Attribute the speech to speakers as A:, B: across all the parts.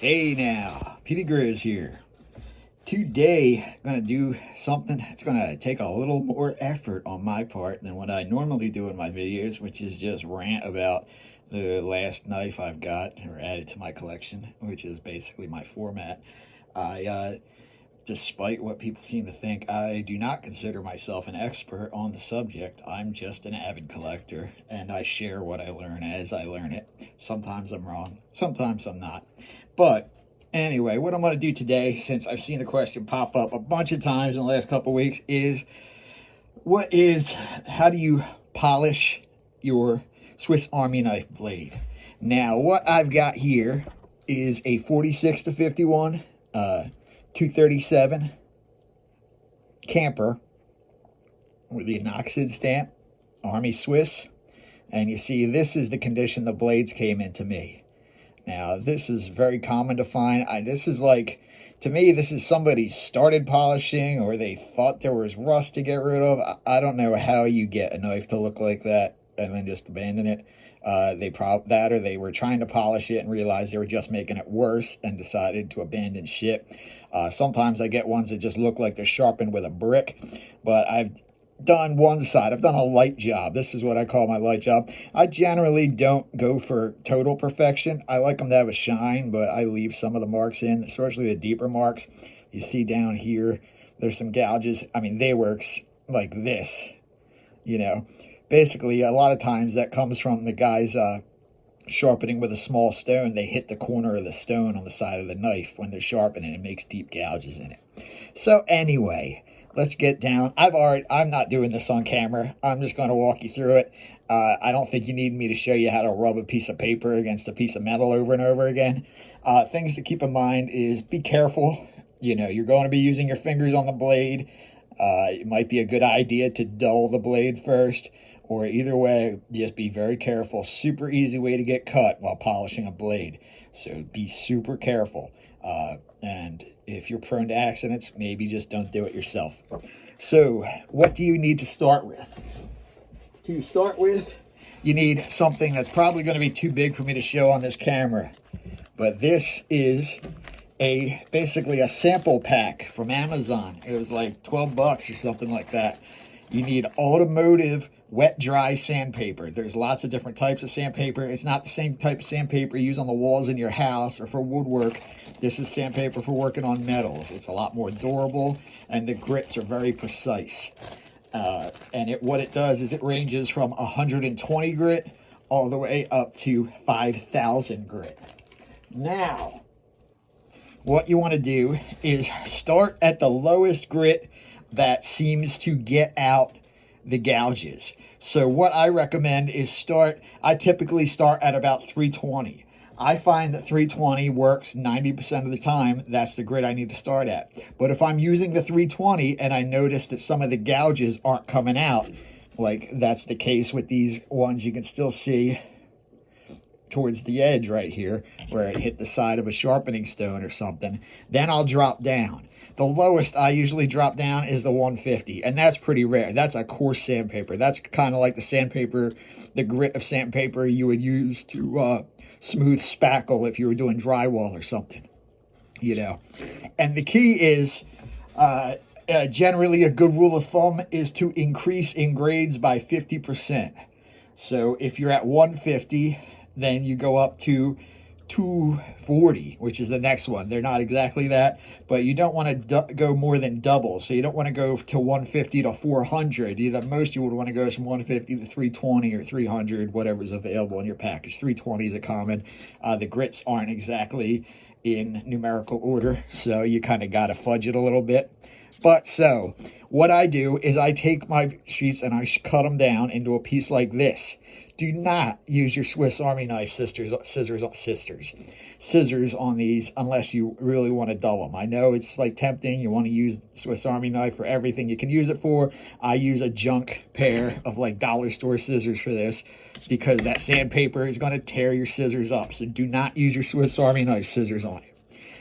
A: Hey now, Petey Grizz here. Today, I'm going to do something that's going to take a little more effort on my part than what I normally do in my videos, which is just rant about the last knife I've got or added to my collection, which is basically my format. Despite what people seem to think, I do not consider myself an expert on the subject. I'm just an avid collector, and I share what I learn as I learn it. Sometimes I'm wrong, sometimes I'm not. But anyway, what I'm going to do today, since I've seen the question pop up a bunch of times in the last couple of weeks, is how do you polish your Swiss Army knife blade? Now, what I've got here is a 46 to 51 237 camper with the Noxid stamp, Army Swiss. And you see, this is the condition the blades came into me. Now, this is very common to find. To me, this is somebody started polishing or they thought there was rust to get rid of. I don't know how you get a knife to look like that and then just abandon it. Or they were trying to polish it and realized they were just making it worse and decided to abandon ship. Sometimes I get ones that just look like they're sharpened with a brick, but I've done one side. I've done a light job. This is what I call my light job. I generally don't go for total perfection. I like them to have a shine, but I leave some of the marks in, especially the deeper marks. You see down here, there's some gouges. I mean, they works like this, you know. Basically, a lot of times that comes from the guys sharpening with a small stone. They hit the corner of the stone on the side of the knife when they're sharpening. It makes deep gouges in it. So anyway, let's get down. I'm not doing this on camera. I'm just going to walk you through it. I don't think you need me to show you how to rub a piece of paper against a piece of metal over and over again. Things to keep in mind is be careful. You know, you're going to be using your fingers on the blade. It might be a good idea to dull the blade first. Or either way, just be very careful. Super easy way to get cut while polishing a blade. So be super careful. And if you're prone to accidents, maybe just don't do it yourself. So what do you need to start with? To start with, you need something that's probably going to be too big for me to show on this camera. But this is basically a sample pack from Amazon. It was like 12 bucks or something like that. You need automotive wet dry sandpaper. There's lots of different types of sandpaper. It's not the same type of sandpaper you use on the walls in your house or for woodwork. This is sandpaper for working on metals. It's a lot more durable and the grits are very precise. What it does is it ranges from 120 grit all the way up to 5,000 grit. Now, what you want to do is start at the lowest grit that seems to get out the gouges. So what I recommend is I typically start at about 320. I find that 320 works 90% of the time. That's the grit I need to start at. But if I'm using the 320 and I notice that some of the gouges aren't coming out, like that's the case with these ones you can still see towards the edge right here where it hit the side of a sharpening stone or something, then I'll drop down. The lowest I usually drop down is the 150, and that's pretty rare. That's a coarse sandpaper. That's kind of like the sandpaper, the grit of sandpaper you would use to smooth spackle if you were doing drywall or something, you know. And the key is, generally a good rule of thumb is to increase in grades by 50%. So if you're at 150, then you go up to 240, which is the next one. They're not exactly that, but you don't want to go more than double. So you don't want to go to 150 to 400. The most you would want to go is from 150 to 320 or 300, whatever's available in your package. 320 is a common. The grits aren't exactly in numerical order, so you kind of got to fudge it a little bit. But so what I do is I take my sheets and I cut them down into a piece like this. Do not use your Swiss Army knife scissors on these unless you really want to dull them. I know it's like tempting. You want to use Swiss Army knife for everything you can use it for. I use a junk pair of like dollar store scissors for this because that sandpaper is going to tear your scissors up. So do not use your Swiss Army knife scissors on it.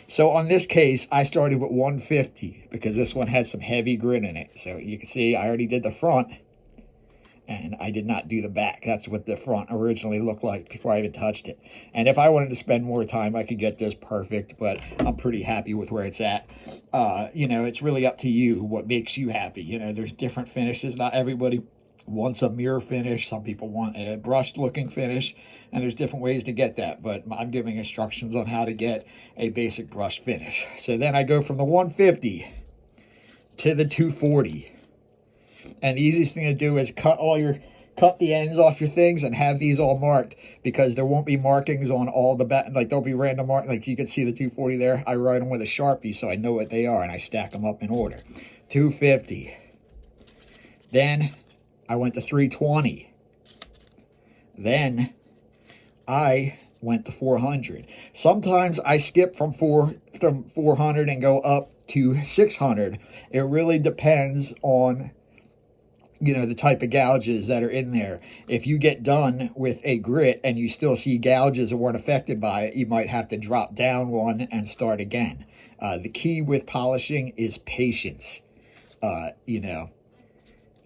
A: So on this case, I started with 150 because this one had some heavy grit in it. So you can see I already did the front. And I did not do the back. That's what the front originally looked like before I even touched it. And if I wanted to spend more time, I could get this perfect, but I'm pretty happy with where it's at. You know, it's really up to you what makes you happy. You know, there's different finishes. Not everybody wants a mirror finish. Some people want a brushed looking finish, and there's different ways to get that, but I'm giving instructions on how to get a basic brush finish. So then I go from the 150 to the 240. And the easiest thing to do is cut the ends off your things and have these all marked, because there won't be markings on all the back. Like there'll be random mark. Like you can see the 240 there. I write them with a Sharpie so I know what they are, and I stack them up in order. 250. Then I went to 320. Then I went to 400. Sometimes I skip from 400 and go up to 600. It really depends on, you know, the type of gouges that are in there. If you get done with a grit and you still see gouges that weren't affected by it, you might have to drop down one and start again. The key with polishing is patience, you know.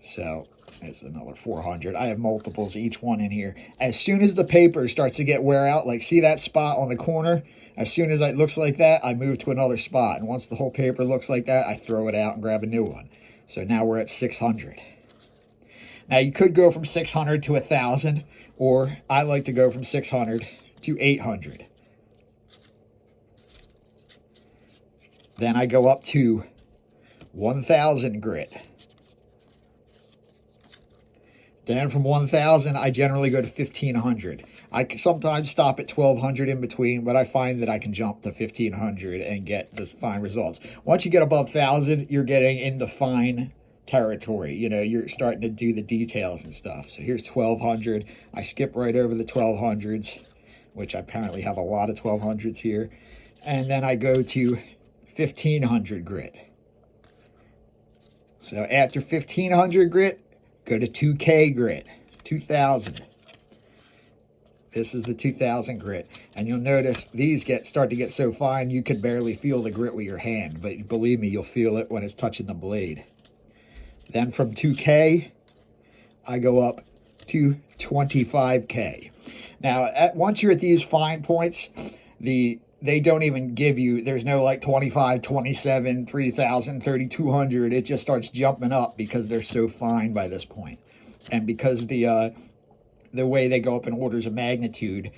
A: So there's another 400. I have multiples, each one in here. As soon as the paper starts to get wear out, like see that spot on the corner? As soon as it looks like that, I move to another spot. And once the whole paper looks like that, I throw it out and grab a new one. So now we're at 600. Now you could go from 600 to 1,000, or I like to go from 600 to 800. Then I go up to 1,000 grit. Then from 1,000, I generally go to 1,500. I sometimes stop at 1,200 in between, but I find that I can jump to 1,500 and get the fine results. Once you get above 1,000, you're getting into fine territory. You know, you're starting to do the details and stuff. So here's 1,200. I skip right over the 1,200s, which I apparently have a lot of 1,200s here. And then I go to 1,500 grit. So after 1,500 grit, go to 2K grit, 2,000. This is the 2,000 grit. And you'll notice these start to get so fine you can barely feel the grit with your hand. But believe me, you'll feel it when it's touching the blade. Then from 2K, I go up to 25K. Now, once you're at these fine points, they don't even give you, there's no like 25, 27, 3,000, 3,200. It just starts jumping up because they're so fine by this point. And because the way they go up in orders of magnitude,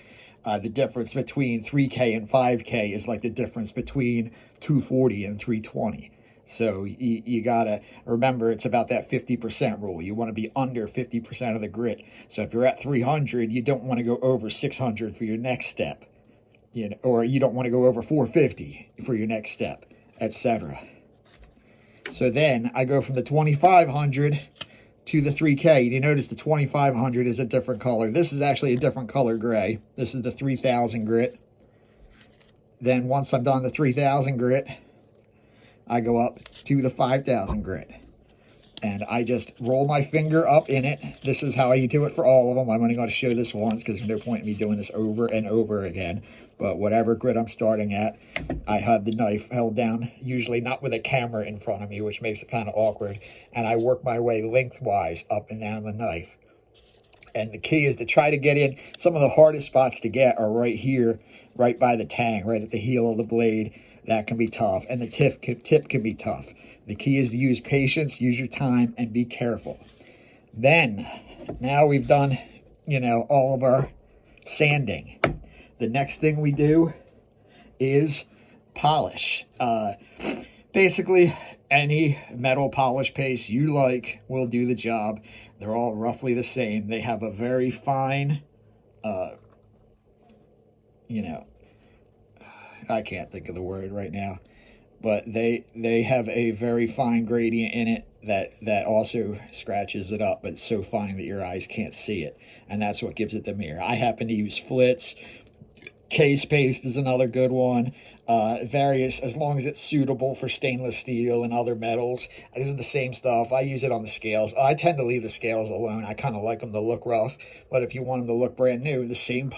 A: the difference between 3K and 5K is like the difference between 240 and 320. So you gotta remember, it's about that 50% rule. You want to be under 50% of the grit. So if you're at 300, you don't want to go over 600 for your next step. You know, or you don't want to go over 450 for your next step, etc. So then I go from the 2,500 to the 3K. You notice the 2,500 is a different color. This is actually a different color gray. This is the 3,000 grit. Then once I'm done the 3,000 grit, I go up to the 5,000 grit. And I just roll my finger up in it. This is how I do it for all of them. I'm only going to show this once because there's no point in me doing this over and over again. But whatever grit I'm starting at, I have the knife held down, usually not with a camera in front of me, which makes it kind of awkward. And I work my way lengthwise up and down the knife. And the key is to try to get in. Some of the hardest spots to get are right here, right by the tang, right at the heel of the blade. That can be tough. And the tip can be tough. The key is to use patience, use your time, and be careful. Then, now we've done, you know, all of our sanding. The next thing we do is polish. Basically, any metal polish paste you like will do the job. They're all roughly the same. They have a very fine, you know, I can't think of the word right now, but they have a very fine gradient in it that also scratches it up, but it's so fine that your eyes can't see it, and that's what gives it the mirror. I happen to use Flitz. Case paste is another good one. various, as long as it's suitable for stainless steel and other metals. This is the same stuff. I use it on the scales. I tend to leave the scales alone. I kind of like them to look rough, but if you want them to look brand new, the same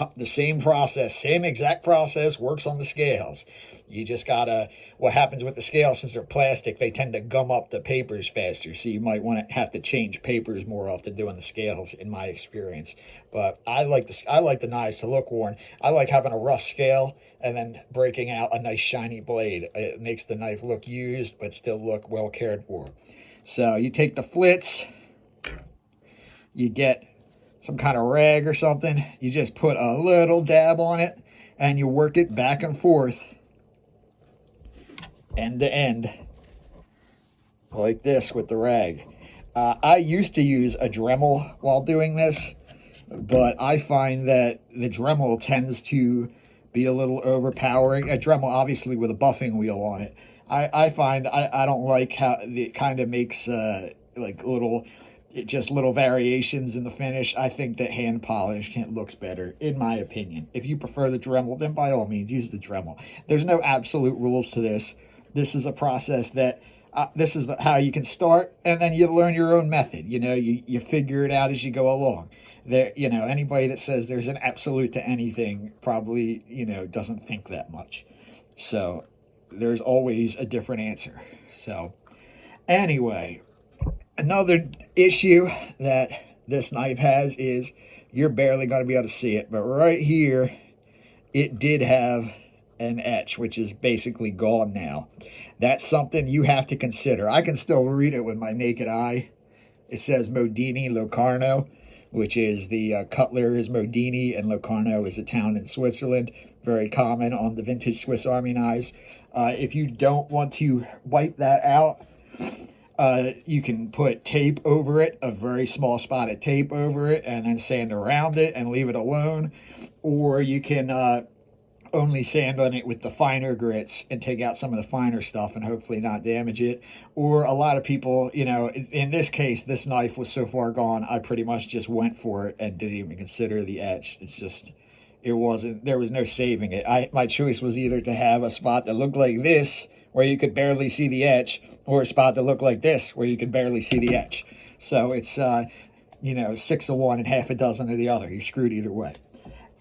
A: process, same exact process works on the scales. You just gotta, what happens with the scales, since they're plastic, they tend to gum up the papers faster. So you might want to have to change papers more often doing the scales, in my experience. But I like the knives to look worn. I like having a rough scale and then breaking out a nice shiny blade. It makes the knife look used, but still look well cared for. So you take the flits, you get some kind of rag or something, you just put a little dab on it, and you work it back and forth, end to end, like this with the rag. I used to use a Dremel while doing this, but I find that the Dremel tends to be a little overpowering. A Dremel, obviously, with a buffing wheel on it. I find I don't like how it kind of makes like little variations in the finish. I think that hand polish looks better, in my opinion. If you prefer the Dremel, then by all means use the Dremel. There's no absolute rules to this. This is a process that this is how you can start, and then you learn your own method. You know, you figure it out as you go along. There, you know, anybody that says there's an absolute to anything probably, you know, doesn't think that much. So there's always a different answer. So anyway, another issue that this knife has is you're barely going to be able to see it, but right here it did have an etch, which is basically gone now. That's something you have to consider. I can still read it with my naked eye. It says Modini Locarno, which is the Cutler is Modini, and Locarno is a town in Switzerland. Very common on the vintage Swiss Army knives. If you don't want to wipe that out, you can put tape over it, a very small spot of tape over it, and then sand around it and leave it alone. Or you can only sand on it with the finer grits and take out some of the finer stuff and hopefully not damage it. Or a lot of people, you know, in this case, this knife was so far gone, I pretty much just went for it and didn't even consider the etch. It's just, it wasn't, there was no saving it. My choice was either to have a spot that looked like this, where you could barely see the etch, or a spot that looked like this, where you could barely see the etch. So it's, you know, 6 of one and half a dozen of the other. You're screwed either way.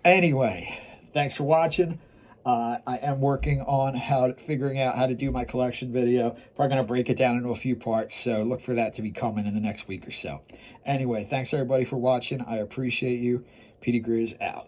A: Anyway, thanks for watching. I am working on figuring out how to do my collection video. Probably going to break it down into a few parts, so look for that to be coming in the next week or so. Anyway, thanks everybody for watching. I appreciate you. Petey Grizz out.